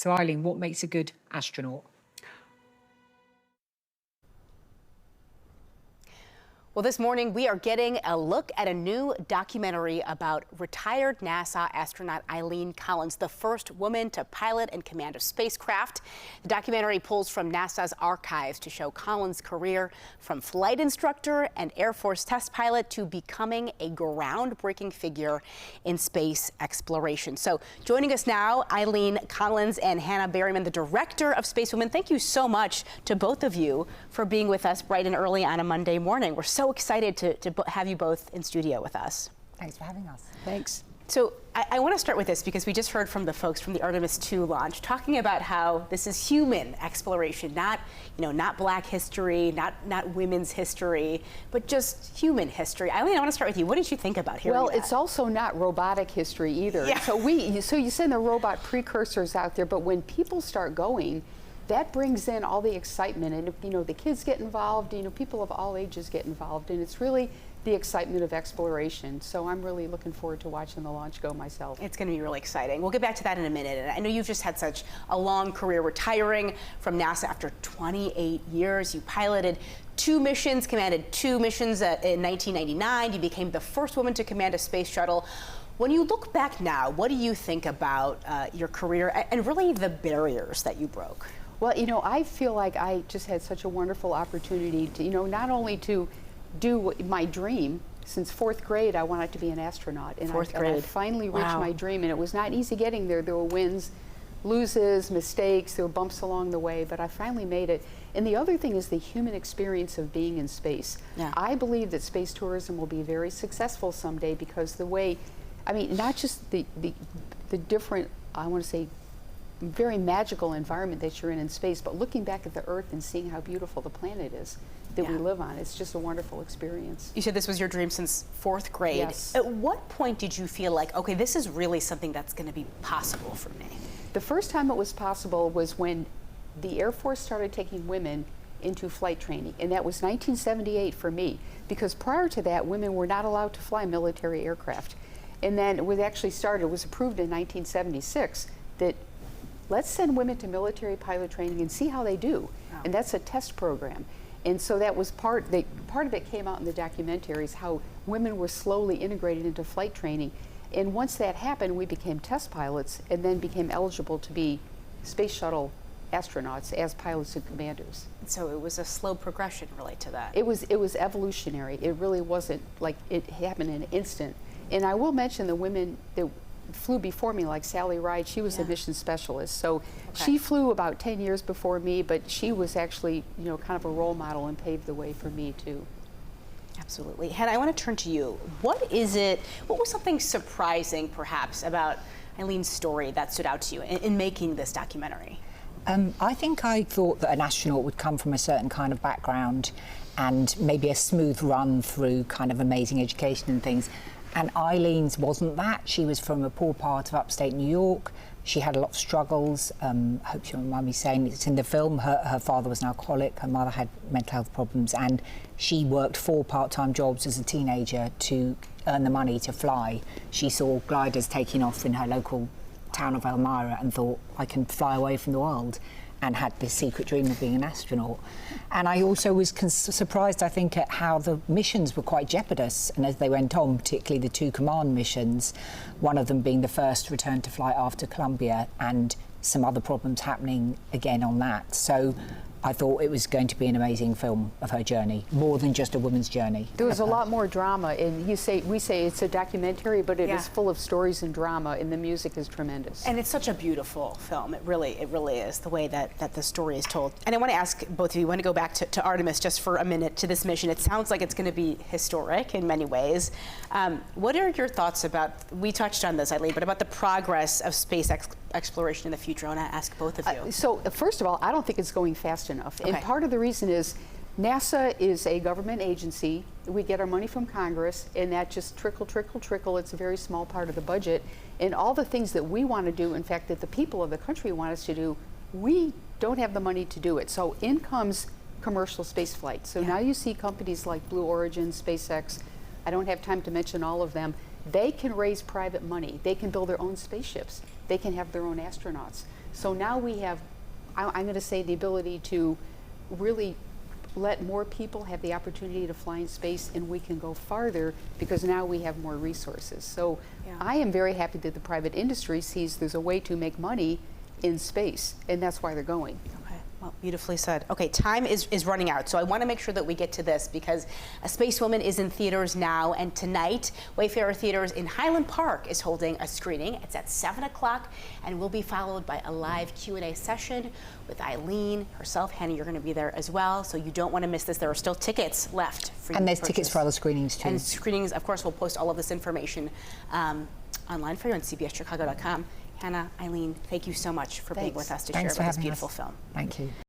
So Eileen, what makes a good astronaut? Well, this morning we are getting a look at a new documentary about retired NASA astronaut Eileen Collins, the first woman to pilot and command a spacecraft. The documentary pulls from NASA's archives to show Collins' career from flight instructor and Air Force test pilot to becoming a groundbreaking figure in space exploration. So joining us now, Eileen Collins and Hannah Berryman, the director of Spacewoman. Thank you so much to both of you for being with us bright and early on a Monday morning. We're so excited to have you both in studio with us. Thanks for having us. Thanks. So I want to start with this because we just heard from the folks from the Artemis II launch talking about how this is human exploration, not Black history, not women's history, but just human history. Eileen, I want to start with you. What did you think about hearing that? Well, it's also not robotic history either. Yeah. So you send the robot precursors out there, but when people start going, that brings in all the excitement, and the kids get involved, people of all ages get involved, and it's really the excitement of exploration. So I'm really looking forward to watching the launch go myself. It's going to be really exciting. We'll get back to that in a minute. And I know you've just had such a long career, retiring from NASA after 28 years. You piloted 2 missions, commanded 2 missions in 1999. You became the first woman to command a space shuttle. When you look back now, what do you think about your career and really the barriers that you broke? Well, I feel like I just had such a wonderful opportunity to, not only to do my dream. Since 4th grade, I wanted to be an astronaut. And I finally reached my dream, and it was not easy getting there. There were wins, loses, mistakes, there were bumps along the way, but I finally made it. And the other thing is the human experience of being in space. Yeah. I believe that space tourism will be very successful someday because the way, not just the different, I want to say, very magical environment that you're in space, but looking back at the Earth and seeing how beautiful the planet is that we live on, it's just a wonderful experience. You said this was your dream since 4th grade. Yes. At what point did you feel like, okay, this is really something that's going to be possible for me? The first time it was possible was when the Air Force started taking women into flight training, and that was 1978 for me, because prior to that, women were not allowed to fly military aircraft. And then it was approved in 1976 that let's send women to military pilot training and see how they do. Wow. And that's a test program. And so that was part of it came out in the documentaries, how women were slowly integrated into flight training. And once that happened, we became test pilots and then became eligible to be space shuttle astronauts as pilots and commanders. So it was a slow progression really to that. It was evolutionary. It really wasn't like it happened in an instant. And I will mention the women that flew before me, like Sally Ride. She was a mission specialist, so she flew about 10 years before me, but she was actually kind of a role model and paved the way for me too. Absolutely. Hannah, I want to turn to you. What was something surprising perhaps about Eileen's story that stood out to you in making this documentary? I think I thought that an astronaut would come from a certain kind of background and maybe a smooth run through kind of amazing education and things. And Eileen's wasn't that. She was from a poor part of upstate New York. She had a lot of struggles. I hope you don't mind me saying it's in the film. Her father was an alcoholic, her mother had mental health problems, and she worked 4 part-time jobs as a teenager to earn the money to fly. She saw gliders taking off in her local town of Elmira and thought, I can fly away from the world, and had this secret dream of being an astronaut. And I also was surprised, I think, at how the missions were quite jeopardous. And as they went on, particularly the 2 command missions, one of them being the first return to flight after Columbia, and some other problems happening again on that. So I thought it was going to be an amazing film of her journey, more than just a woman's journey. There was a lot more drama, and we say it's a documentary, but it is full of stories and drama, and the music is tremendous. And it's such a beautiful film. It really is, the way that the story is told. And I want to ask both of you, I want to go back to Artemis just for a minute, to this mission. It sounds like it's going to be historic in many ways. What are your thoughts about, we touched on this, Eileen, but about the progress of space exploration in the future? I want to ask both of you. So first of all, I don't think it's going fast enough. And part of the reason is NASA is a government agency. We get our money from Congress, and that just trickle. It's a very small part of the budget. And all the things that we want to do, in fact, that the people of the country want us to do, we don't have the money to do it. So in comes commercial space flight. So now you see companies like Blue Origin, SpaceX, I don't have time to mention all of them. They can raise private money. They can build their own spaceships. they can have their own astronauts. So now we have, I'm going to say, the ability to really let more people have the opportunity to fly in space, and we can go farther because now we have more resources. So I am very happy that the private industry sees there's a way to make money in space, and that's why they're going. Okay, well, beautifully said. Okay, time is running out, so I want to make sure that we get to this because A Spacewoman is in theaters now, and tonight, Wayfarer Theaters in Highland Park is holding a screening. It's at 7 o'clock and will be followed by a live Q&A session with Eileen herself. Hannah, you're going to be there as well, so you don't want to miss this. There are still tickets left for you. And there's to tickets purchase. for other screenings too. And screenings, of course, we'll post all of this information online for you on cbschicago.com. Hannah, Eileen, thank you so much for being with us to share about this beautiful film. Thank you.